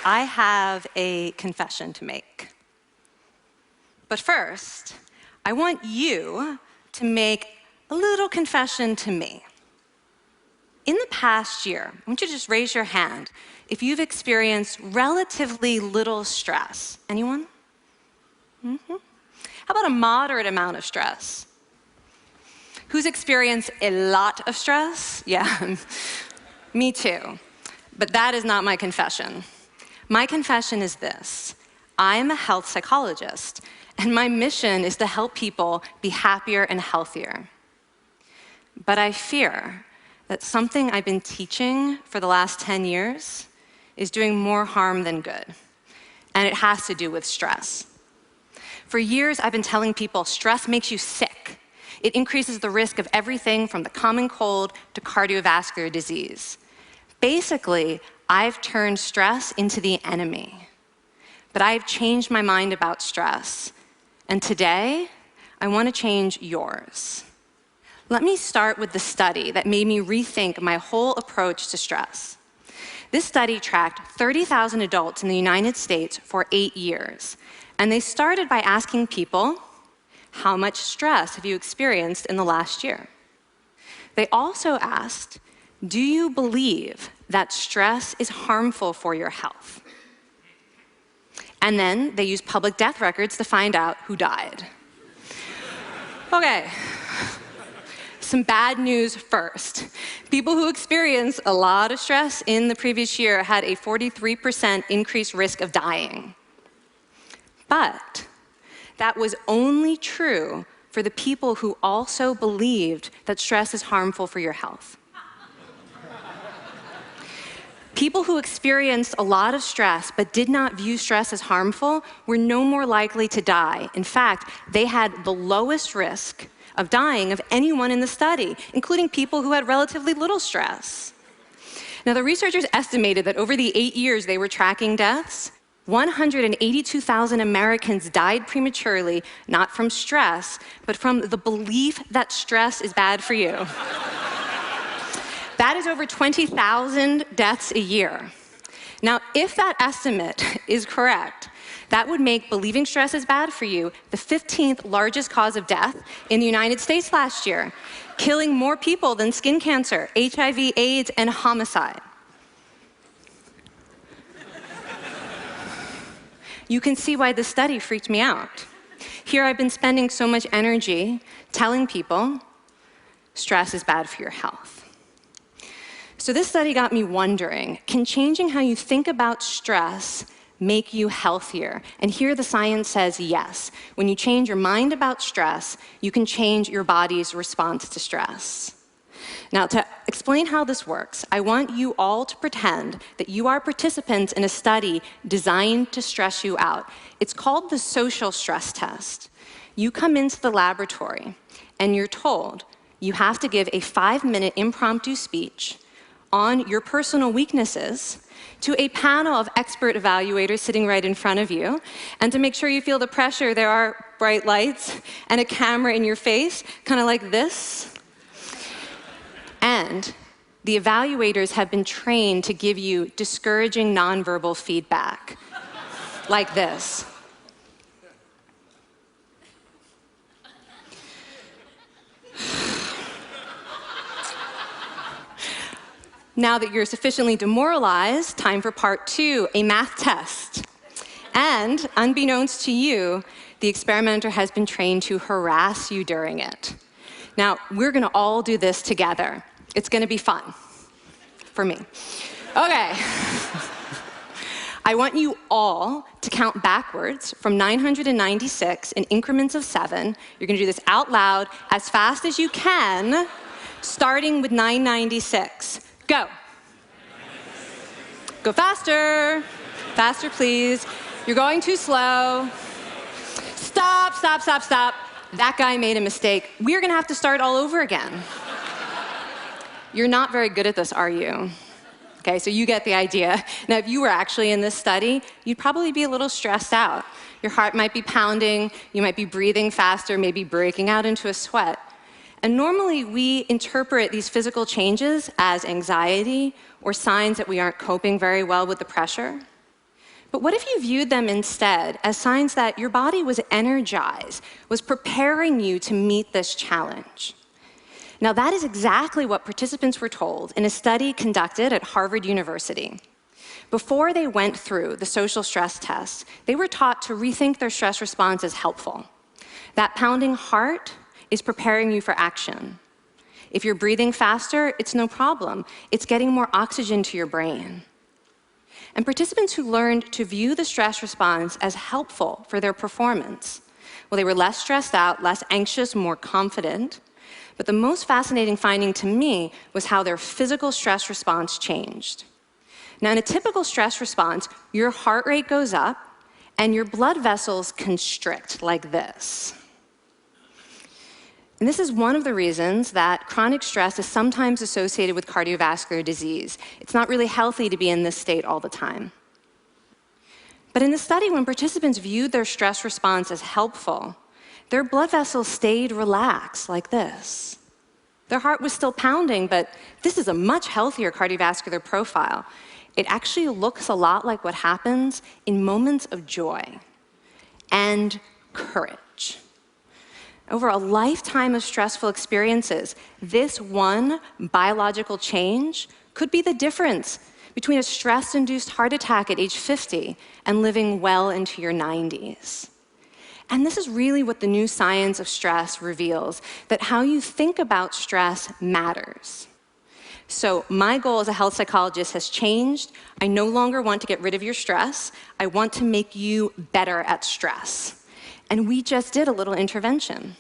I have a confession to make. But first, I want you to make a little confession to me. In the past year, I want you to just raise your hand if you've experienced relatively little stress. Anyone? How about a moderate amount of stress? Who's experienced a lot of stress? Yeah, me too. But that is not my confession. My confession is this: I'm a health psychologist, and my mission is to help people be happier and healthier. But I fear that something I've been teaching for the last 10 years is doing more harm than good, and it has to do with stress. For years, I've been telling people stress makes you sick. It increases the risk of everything from the common cold to cardiovascular disease. Basically, I've turned stress into the enemy. But I've changed my mind about stress. And today, I want to change yours. Let me start with the study that made me rethink my whole approach to stress. This study tracked 30,000 adults in the United States for 8 years. And they started by asking people, how much stress have you experienced in the last year? They also asked, do you believe that stress is harmful for your health? And then they used public death records to find out who died. Okay, some bad news first. People who experienced a lot of stress in the previous year had a 43% increased risk of dying. But that was only true for the people who also believed that stress is harmful for your health. People who experienced a lot of stress but did not view stress as harmful were no more likely to die. In fact, they had the lowest risk of dying of anyone in the study, including people who had relatively little stress. Now, the researchers estimated that over the 8 years they were tracking deaths, 182,000 Americans died prematurely, not from stress, but from the belief that stress is bad for you. That is over 20,000 deaths a year. Now, if that estimate is correct, that would make believing stress is bad for you the 15th largest cause of death in the United States last year, killing more people than skin cancer, HIV, AIDS, and homicide. You can see why this study freaked me out. Here I've been spending so much energy telling people stress is bad for your health. So this study got me wondering, can changing how you think about stress make you healthier? And here the science says yes. When you change your mind about stress, you can change your body's response to stress. Now, to explain how this works, I want you all to pretend that you are participants in a study designed to stress you out. It's called the social stress test. You come into the laboratory, and you're told you have to give a 5-minute impromptu speech on your personal weaknesses to a panel of expert evaluators sitting right in front of you. And to make sure you feel the pressure, there are bright lights and a camera in your face, kind of like this. And the evaluators have been trained to give you discouraging nonverbal feedback, like this. Now that you're sufficiently demoralized, time for part 2, a math test. And unbeknownst to you, the experimenter has been trained to harass you during it. Now, we're gonna all do this together. It's gonna be fun, for me. Okay. I want you all to count backwards from 996 in increments of 7. You're gonna do this out loud as fast as you can, starting with 996. Go. Go faster. Faster, please. You're going too slow. Stop, stop, stop, stop. That guy made a mistake. We're gonna have to start all over again. You're not very good at this, are you? Okay, so you get the idea. Now, if you were actually in this study, you'd probably be a little stressed out. Your heart might be pounding, you might be breathing faster, maybe breaking out into a sweat. And normally, we interpret these physical changes as anxiety or signs that we aren't coping very well with the pressure. But what if you viewed them instead as signs that your body was energized, was preparing you to meet this challenge? Now, that is exactly what participants were told in a study conducted at Harvard University. Before they went through the social stress test, they were taught to rethink their stress response as helpful. That pounding heart is preparing you for action. If you're breathing faster, it's no problem. It's getting more oxygen to your brain. And participants who learned to view the stress response as helpful for their performance, well, they were less stressed out, less anxious, more confident. But the most fascinating finding to me was how their physical stress response changed. Now, in a typical stress response, your heart rate goes up and your blood vessels constrict like this. And this is one of the reasons that chronic stress is sometimes associated with cardiovascular disease. It's not really healthy to be in this state all the time. But in the study, when participants viewed their stress response as helpful, their blood vessels stayed relaxed like this. Their heart was still pounding, but this is a much healthier cardiovascular profile. It actually looks a lot like what happens in moments of joy and courage. Over a lifetime of stressful experiences, this one biological change could be the difference between a stress-induced heart attack at age 50 and living well into your 90s. And this is really what the new science of stress reveals, that how you think about stress matters. So my goal as a health psychologist has changed. I no longer want to get rid of your stress. I want to make you better at stress. And we just did a little intervention.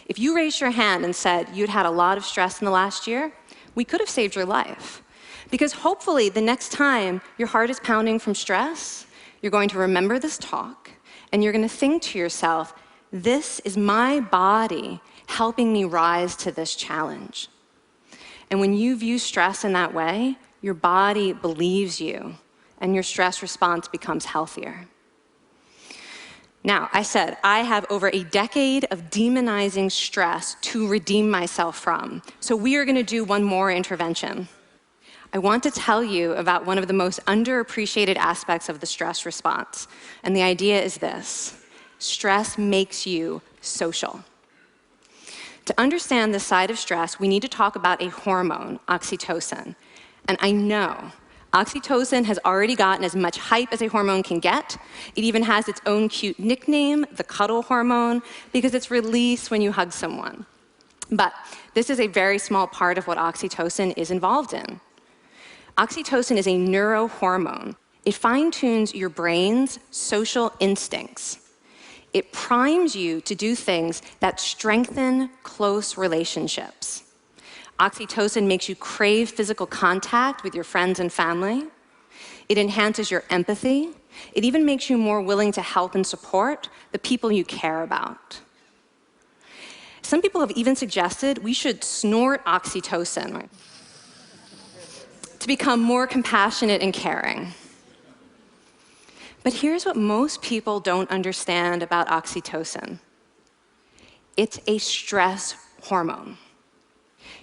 If you raised your hand and said you'd had a lot of stress in the last year, we could have saved your life. Because hopefully the next time your heart is pounding from stress, you're going to remember this talk, and you're going to think to yourself, this is my body helping me rise to this challenge. And when you view stress in that way, your body believes you, and your stress response becomes healthier. Now, I said I have over a decade of demonizing stress to redeem myself from. So we are going to do one more intervention. I want to tell you about one of the most underappreciated aspects of the stress response. And the idea is this: stress makes you social. To understand this side of stress, we need to talk about a hormone, oxytocin. And I know oxytocin has already gotten as much hype as a hormone can get. It even has its own cute nickname, the cuddle hormone, because it's released when you hug someone. But this is a very small part of what oxytocin is involved in. Oxytocin is a neurohormone. It fine-tunes your brain's social instincts. It primes you to do things that strengthen close relationships. Oxytocin makes you crave physical contact with your friends and family. It enhances your empathy. It even makes you more willing to help and support the people you care about. Some people have even suggested we should snort oxytocin to become more compassionate and caring. But here's what most people don't understand about oxytocin. It's a stress hormone.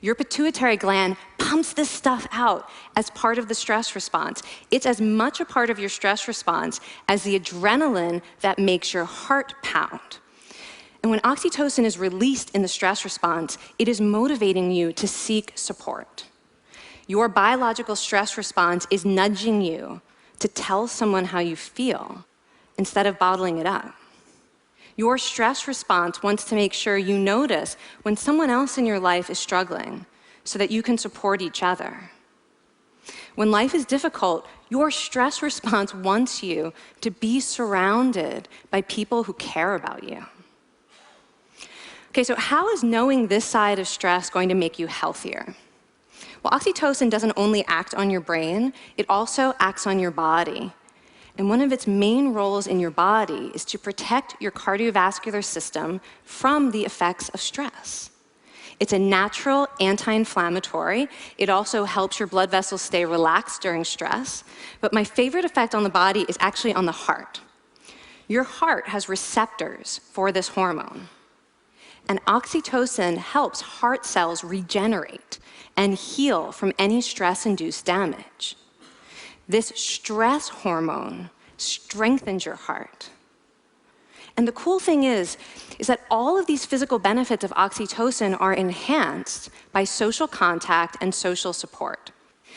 Your pituitary gland pumps this stuff out as part of the stress response. It's as much a part of your stress response as the adrenaline that makes your heart pound. And when oxytocin is released in the stress response, it is motivating you to seek support. Your biological stress response is nudging you to tell someone how you feel instead of bottling it up. Your stress response wants to make sure you notice when someone else in your life is struggling so that you can support each other. When life is difficult, your stress response wants you to be surrounded by people who care about you. Okay, so how is knowing this side of stress going to make you healthier? Well, oxytocin doesn't only act on your brain, it also acts on your body. And one of its main roles in your body is to protect your cardiovascular system from the effects of stress. It's a natural anti-inflammatory. It also helps your blood vessels stay relaxed during stress. But my favorite effect on the body is actually on the heart. Your heart has receptors for this hormone. And oxytocin helps heart cells regenerate and heal from any stress-induced damage. This stress hormone strengthens your heart. And the cool thing is that all of these physical benefits of oxytocin are enhanced by social contact and social support.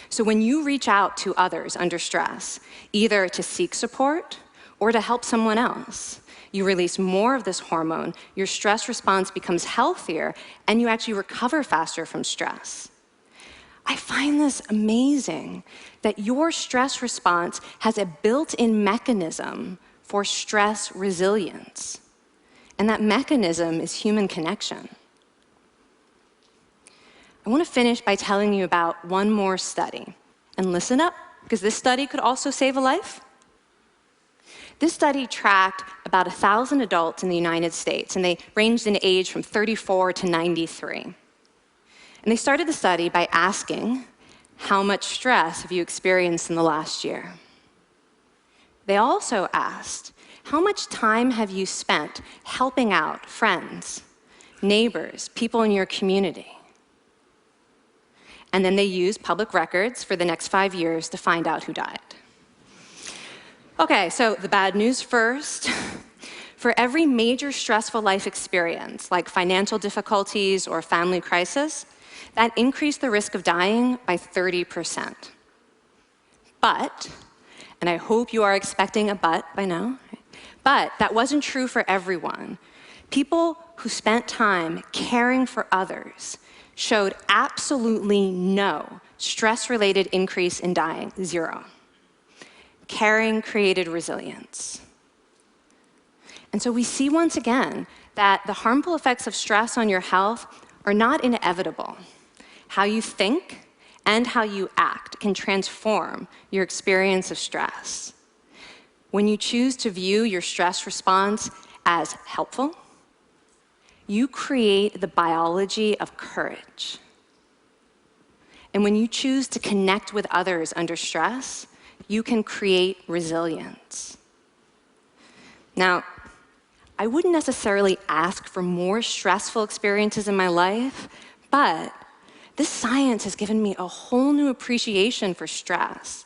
So when you reach out to others under stress, either to seek support or to help someone else, you release more of this hormone, your stress response becomes healthier, and you actually recover faster from stress. I find this amazing that your stress response has a built-in mechanism for stress resilience. And that mechanism is human connection. I want to finish by telling you about one more study. And listen up, because this study could also save a life. This study tracked about 1,000 adults in the United States, and they ranged in age from 34 to 93. And they started the study by asking, how much stress have you experienced in the last year? They also asked, how much time have you spent helping out friends, neighbors, people in your community? And then they used public records for the next 5 years to find out who died. Okay, so the bad news first. For every major stressful life experience, like financial difficulties or family crisis, that increased the risk of dying by 30%. But, and I hope you are expecting a but by now, but that wasn't true for everyone. People who spent time caring for others showed absolutely no stress-related increase in dying, 0. Caring created resilience. And so we see once again that the harmful effects of stress on your health are not inevitable. How you think and how you act can transform your experience of stress. When you choose to view your stress response as helpful, you create the biology of courage. And when you choose to connect with others under stress, you can create resilience. Now, I wouldn't necessarily ask for more stressful experiences in my life, but this science has given me a whole new appreciation for stress.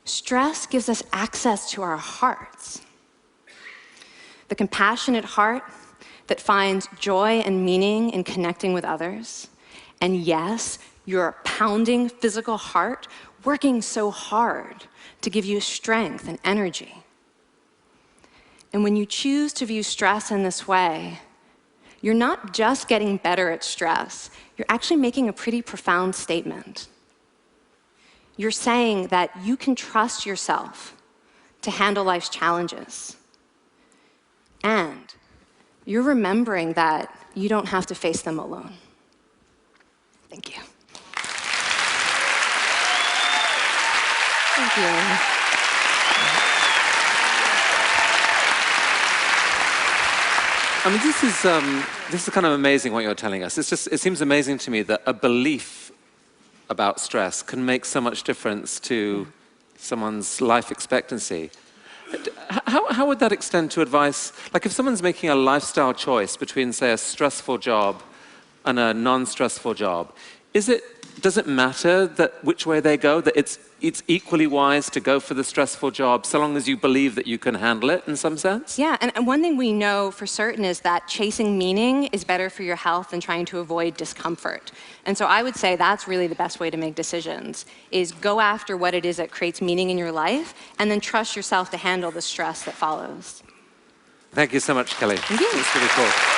Stress gives us access to our hearts. The compassionate heart that finds joy and meaning in connecting with others. And yes, your pounding physical heart working so hard to give you strength and energy. And when you choose to view stress in this way, you're not just getting better at stress, you're actually making a pretty profound statement. You're saying that you can trust yourself to handle life's challenges. And you're remembering that you don't have to face them alone. Thank you. Thank you. I mean, this is kind of amazing what you're telling us. It seems amazing to me that a belief about stress can make so much difference to someone's life expectancy. How would that extend to advice? Like if someone's making a lifestyle choice between, say, a stressful job and a non-stressful job, does it matter that which way they go, that it's equally wise to go for the stressful job so long as you believe that you can handle it in some sense? Yeah, and one thing we know for certain is that chasing meaning is better for your health than trying to avoid discomfort. And so I would say that's really the best way to make decisions, is go after what it is that creates meaning in your life, and then trust yourself to handle the stress that follows. Thank you so much, Kelly. Thank you. It's really cool.